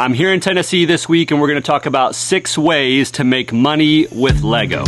I'm here in Tennessee this week and we're going to talk about 6 ways to make money with Lego.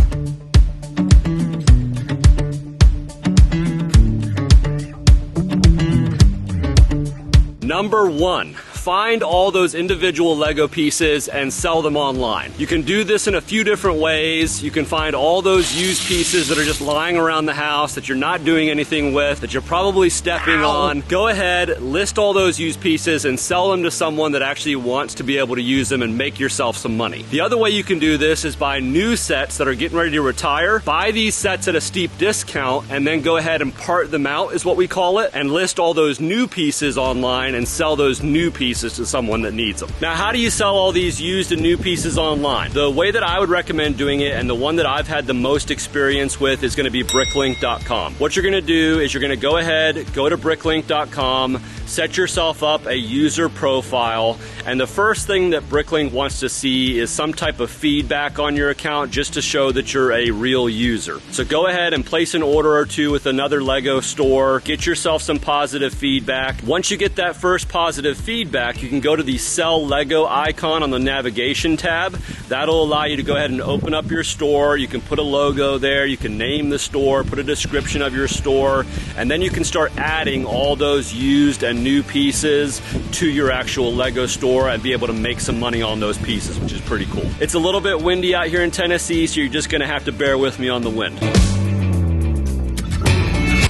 Number 1. Find all those individual Lego pieces and sell them online. You can do this in a few different ways. You can find all those used pieces that are just lying around the house that you're not doing anything with, that you're probably stepping on. Go ahead, list all those used pieces and sell them to someone that actually wants to be able to use them and make yourself some money. The other way you can do this is buy new sets that are getting ready to retire. Buy these sets at a steep discount and then go ahead and part them out, is what we call it, and list all those new pieces online and sell those new pieces to someone that needs them. Now, how do you sell all these used and new pieces online? The way that I would recommend doing it, and the one that I've had the most experience with, is going to be bricklink.com. What you're going to do is you're going to go ahead, go to bricklink.com, set yourself up a user profile, and the first thing that Bricklink wants to see is some type of feedback on your account just to show that you're a real user. So go ahead and place an order or two with another Lego store, get yourself some positive feedback. Once you get that first positive feedback, you can go to the Sell Lego icon on the navigation tab. That'll allow you to go ahead and open up your store. You can put a logo there, you can name the store, put a description of your store, and then you can start adding all those used and new pieces to your actual Lego store and be able to make some money on those pieces, which is pretty cool. It's a little bit windy out here in Tennessee, so you're just gonna have to bear with me on the wind.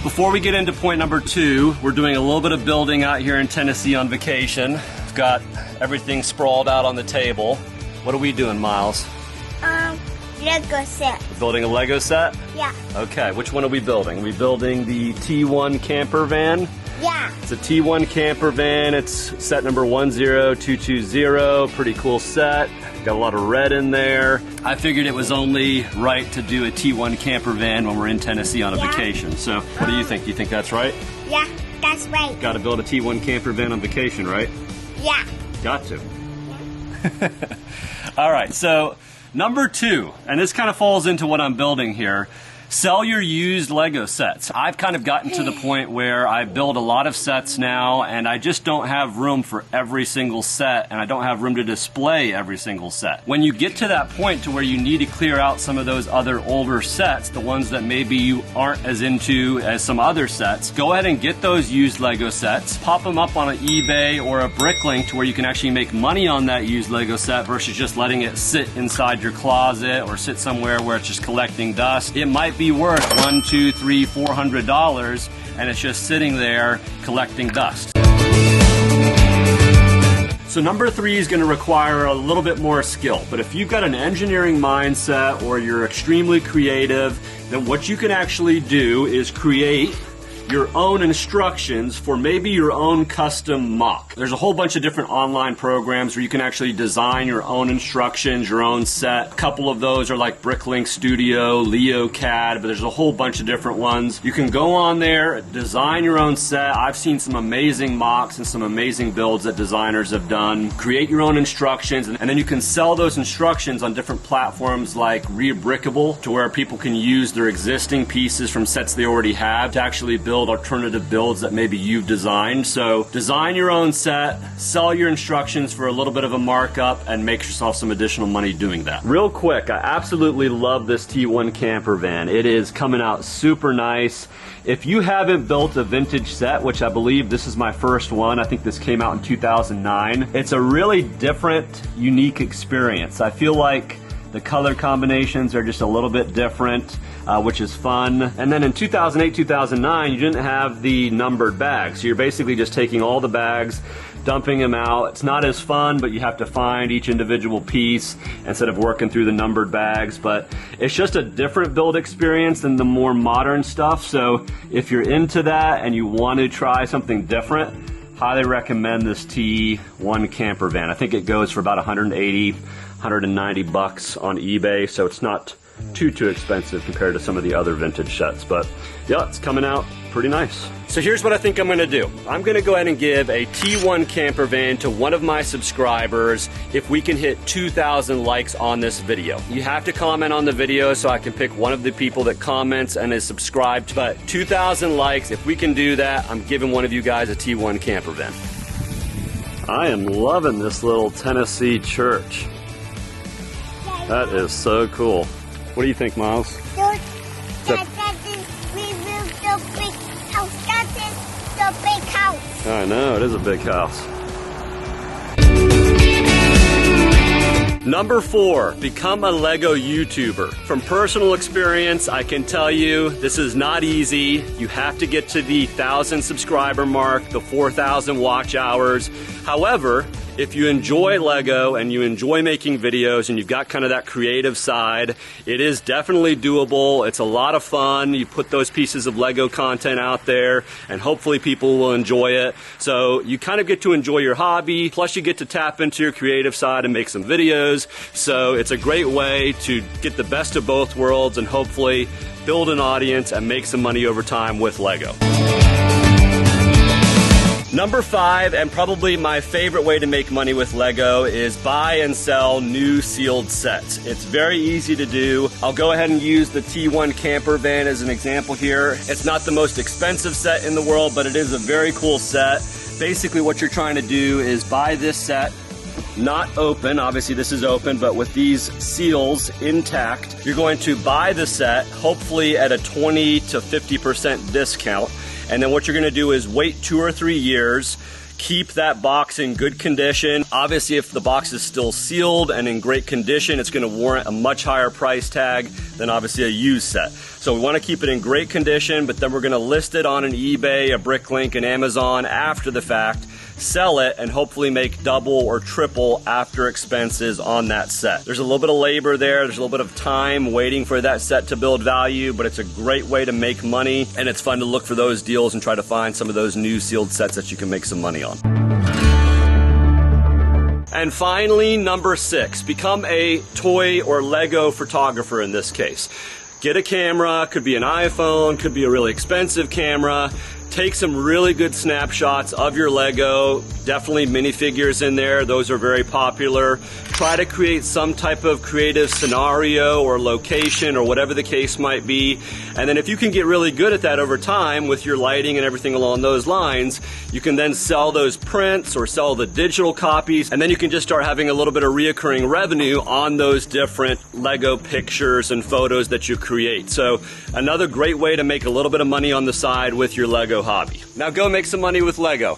Before we get into point number 2, we're doing a little bit of building out here in Tennessee on vacation. We've got everything sprawled out on the table. What are we doing, Miles? Lego set. Building a Lego set? Yeah. Okay, which one are we building? Are we building the T1 camper van? Yeah. It's a T1 camper van. It's set number 10220. Pretty cool set. Got a lot of red in there. I figured it was only right to do a T1 camper van when we're in Tennessee on a vacation. So what do you think? Do you think that's right? Yeah, that's right. Got to build a T1 camper van on vacation, right? Yeah. Got to. All right, so number 2, and this kind of falls into what I'm building here. Sell your used Lego sets. I've kind of gotten to the point where I build a lot of sets now and I just don't have room for every single set, and I don't have room to display every single set. When you get to that point to where you need to clear out some of those other older sets, the ones that maybe you aren't as into as some other sets, go ahead and get those used Lego sets, pop them up on an eBay or a Bricklink to where you can actually make money on that used Lego set versus just letting it sit inside your closet or sit somewhere where it's just collecting dust. It might be worth $100, $200, $300, $400 and it's just sitting there collecting dust. So number 3 is going to require a little bit more skill, but if you've got an engineering mindset or you're extremely creative, then what you can actually do is create your own instructions for maybe your own custom mock. There's a whole bunch of different online programs where you can actually design your own instructions, your own set. A couple of those are like Bricklink Studio, LeoCAD, but there's a whole bunch of different ones. You can go on there, design your own set. I've seen some amazing mocks and some amazing builds that designers have done. Create your own instructions, and then you can sell those instructions on different platforms like Rebrickable, to where people can use their existing pieces from sets they already have to actually build alternative builds that maybe you've designed. So design your own set, sell your instructions for a little bit of a markup, and make yourself some additional money doing that. Real quick, I absolutely love this T1 camper van. It is coming out super nice. If you haven't built a vintage set, which I believe this is my first one, I think this came out in 2009, it's a really different, unique experience. I feel like the color combinations are just a little bit different, which is fun. And then in 2008, 2009, you didn't have the numbered bags. So you're basically just taking all the bags, dumping them out. It's not as fun, but you have to find each individual piece instead of working through the numbered bags. But it's just a different build experience than the more modern stuff. So if you're into that and you want to try something different, highly recommend this T1 camper van. I think it goes for about $180, $190 on eBay, so it's not too expensive compared to some of the other vintage sets. But yeah, it's coming out pretty nice. So here's what I think I'm gonna do. I'm gonna go ahead and give a T1 camper van to one of my subscribers if we can hit 2,000 likes on this video. You have to comment on the video so I can pick one of the people that comments and is subscribed. But 2,000 likes, if we can do that, I'm giving one of you guys a T1 camper van. I am loving this little Tennessee church. That is so cool. What do you think, Miles? That is, we built the big house. That is the big house. I know, it is a big house. Number 4, become a Lego YouTuber. From personal experience, I can tell you this is not easy. You have to get to the 1,000 subscriber mark, the 4,000 watch hours. However, if you enjoy Lego and you enjoy making videos and you've got kind of that creative side, it is definitely doable. It's a lot of fun. You put those pieces of Lego content out there and hopefully people will enjoy it. So you kind of get to enjoy your hobby, plus you get to tap into your creative side and make some videos. So it's a great way to get the best of both worlds and hopefully build an audience and make some money over time with Lego. Number 5, and probably my favorite way to make money with Lego, is buy and sell new sealed sets. It's very easy to do. I'll go ahead and use the T1 camper van as an example here. It's not the most expensive set in the world, but it is a very cool set. Basically what you're trying to do is buy this set, not open, obviously this is open, but with these seals intact. You're going to buy the set, hopefully at a 20 to 50% discount. And then what you're gonna do is wait 2 or 3 years, keep that box in good condition. Obviously, if the box is still sealed and in great condition, it's gonna warrant a much higher price tag than obviously a used set. So we wanna keep it in great condition, but then we're gonna list it on an eBay, a Bricklink, and Amazon after the fact, sell it, and hopefully make double or triple after expenses on that set. There's a little bit of labor there, there's a little bit of time waiting for that set to build value, but it's a great way to make money, and it's fun to look for those deals and try to find some of those new sealed sets that you can make some money on. And finally, number 6, become a toy or Lego photographer in this case. Get a camera, could be an iPhone, could be a really expensive camera. Take some really good snapshots of your Lego, definitely minifigures in there, those are very popular. Try to create some type of creative scenario or location or whatever the case might be. And then if you can get really good at that over time with your lighting and everything along those lines, you can then sell those prints or sell the digital copies, and then you can just start having a little bit of reoccurring revenue on those different Lego pictures and photos that you create. So another great way to make a little bit of money on the side with your Lego hobby. Now go make some money with Lego.